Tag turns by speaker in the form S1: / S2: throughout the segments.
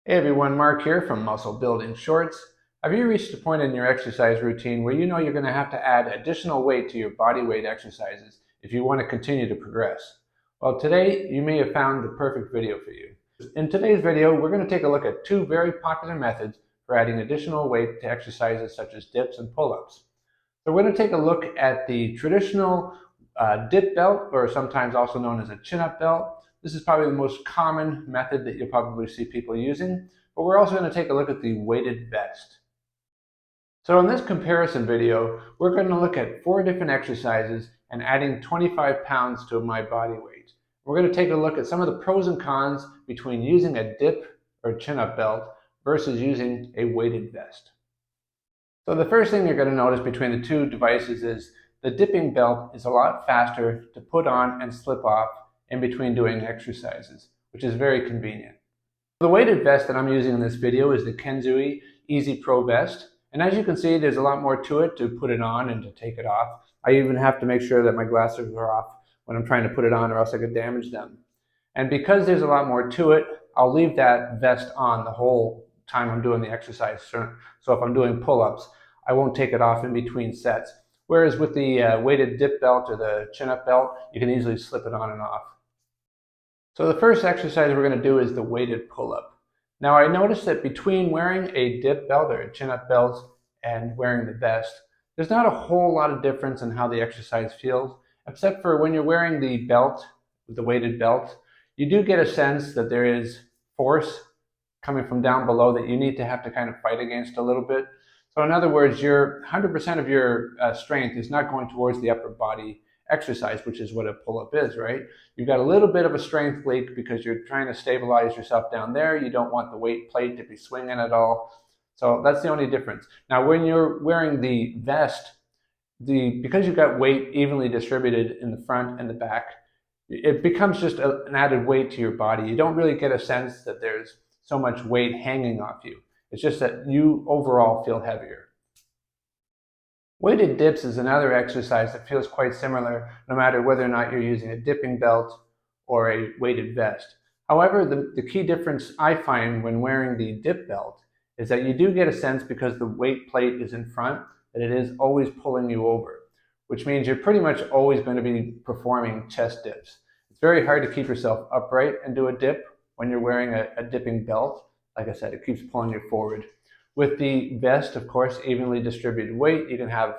S1: Hey everyone, Mark here from Muscle Building Shorts. Have you reached a point in your exercise routine where you know you're going to have to add additional weight to your body weight exercises if you want to continue to progress? Well, today you may have found the perfect video for you. In today's video, we're going to take a look at two very popular methods for adding additional weight to exercises such as dips and pull-ups. So we're going to take a look at the traditional dip belt, or sometimes also known as a chin-up belt. This is probably the most common method that you'll probably see people using, but we're also going to take a look at the weighted vest. So in this comparison video, we're going to look at 4 different exercises and adding 25 pounds to my body weight. We're going to take a look at some of the pros and cons between using a dip or chin-up belt versus using a weighted vest. So the first thing you're going to notice between the two devices is the dipping belt is a lot faster to put on and slip off in between doing exercises, which is very convenient. The weighted vest that I'm using in this video is the Kensui EZ Pro vest. And as you can see, there's a lot more to it to put it on and to take it off. I even have to make sure that my glasses are off when I'm trying to put it on, or else I could damage them. And because there's a lot more to it, I'll leave that vest on the whole time I'm doing the exercise. So if I'm doing pull-ups, I won't take it off in between sets. Whereas with the weighted dip belt or the chin-up belt, you can easily slip it on and off. So the first exercise we're going to do is the weighted pull-up. Now I noticed that between wearing a dip belt or a chin-up belt and wearing the vest, there's not a whole lot of difference in how the exercise feels, except for when you're wearing the belt, the weighted belt, you do get a sense that there is force coming from down below that you need to have to kind of fight against a little bit. So in other words, your 100% of your strength is not going towards the upper body exercise, which is what a pull-up is, right? You've got a little bit of a strength leak because you're trying to stabilize yourself down there. You don't want the weight plate to be swinging at all. So that's the only difference. Now, when you're wearing the vest, because you've got weight evenly distributed in the front and the back, it becomes just an added weight to your body. You don't really get a sense that there's so much weight hanging off you. It's just that you overall feel heavier. Weighted dips is another exercise that feels quite similar no matter whether or not you're using a dipping belt or a weighted vest. However, the key difference I find when wearing the dip belt is that you do get a sense, because the weight plate is in front, that it is always pulling you over, which means you're pretty much always going to be performing chest dips. It's very hard to keep yourself upright and do a dip when you're wearing a dipping belt. Like I said, it keeps pulling you forward. With the vest, of course, evenly distributed weight, you can have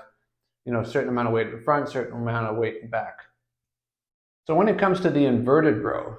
S1: a certain amount of weight in the front, certain amount of weight in the back. So when it comes to the inverted row,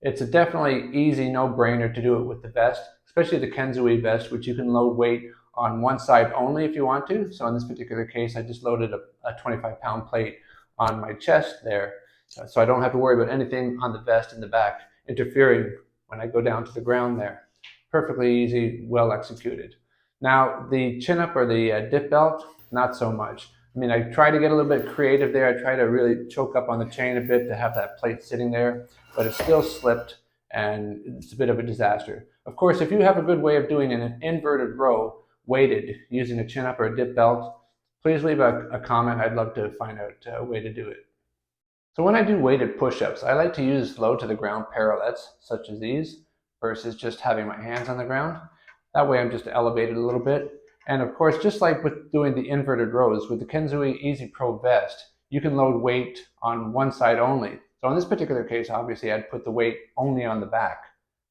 S1: it's a definitely easy no-brainer to do it with the vest, especially the Kensui vest, which you can load weight on one side only if you want to. So in this particular case, I just loaded a 25-pound plate on my chest there, so I don't have to worry about anything on the vest in the back interfering when I go down to the ground there. Perfectly easy, well executed. Now, the chin-up or the dip belt, not so much. I mean, I try to get a little bit creative there. I try to really choke up on the chain a bit to have that plate sitting there, but it still slipped, and it's a bit of a disaster. Of course, if you have a good way of doing an inverted row weighted using a chin-up or a dip belt, please leave a comment. I'd love to find out a way to do it. So when I do weighted push-ups, I like to use low-to-the-ground parallettes, such as these, versus just having my hands on the ground. That way I'm just elevated a little bit. And of course, just like with doing the inverted rows, with the Kensui EZ Pro vest, you can load weight on one side only. So in this particular case, obviously I'd put the weight only on the back.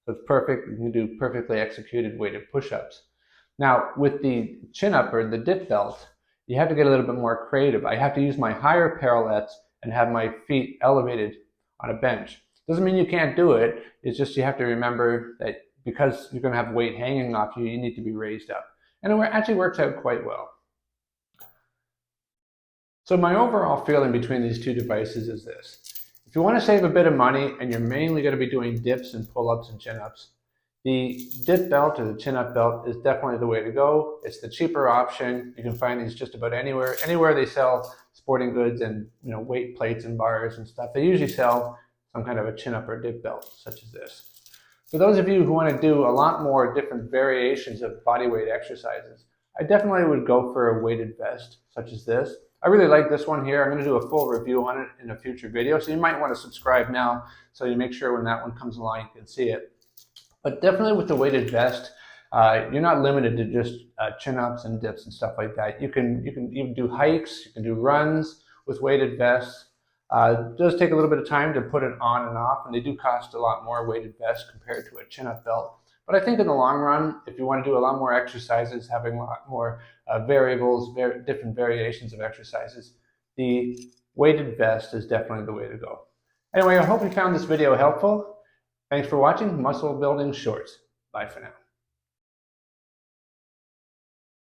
S1: So it's perfect. You can do perfectly executed weighted push-ups. Now with the chin-up or the dip belt, you have to get a little bit more creative. I have to use my higher parallettes and have my feet elevated on a bench. Doesn't mean you can't do it. It's just you have to remember that because you're going to have weight hanging off you, you need to be raised up. And it actually works out quite well. So my overall feeling between these two devices is this. If you want to save a bit of money and you're mainly going to be doing dips and pull-ups and chin-ups, the dip belt or the chin-up belt is definitely the way to go. It's the cheaper option. You can find these just about anywhere. Anywhere they sell sporting goods and weight plates and bars and stuff, they usually sell some kind of a chin-up or dip belt, such as this. For those of you who want to do a lot more different variations of bodyweight exercises, I definitely would go for a weighted vest, such as this. I really like this one here. I'm going to do a full review on it in a future video, so you might want to subscribe now so you make sure when that one comes along you can see it. But definitely with the weighted vest, you're not limited to just chin-ups and dips and stuff like that. You can even do hikes, you can do runs with weighted vests. It does take a little bit of time to put it on and off, and they do cost a lot more weighted vests compared to a chin-up belt. But I think in the long run, if you want to do a lot more exercises, having a lot more variables, different variations of exercises, the weighted vest is definitely the way to go. Anyway, I hope you found this video helpful. Thanks for watching Muscle Building Shorts. Bye for now.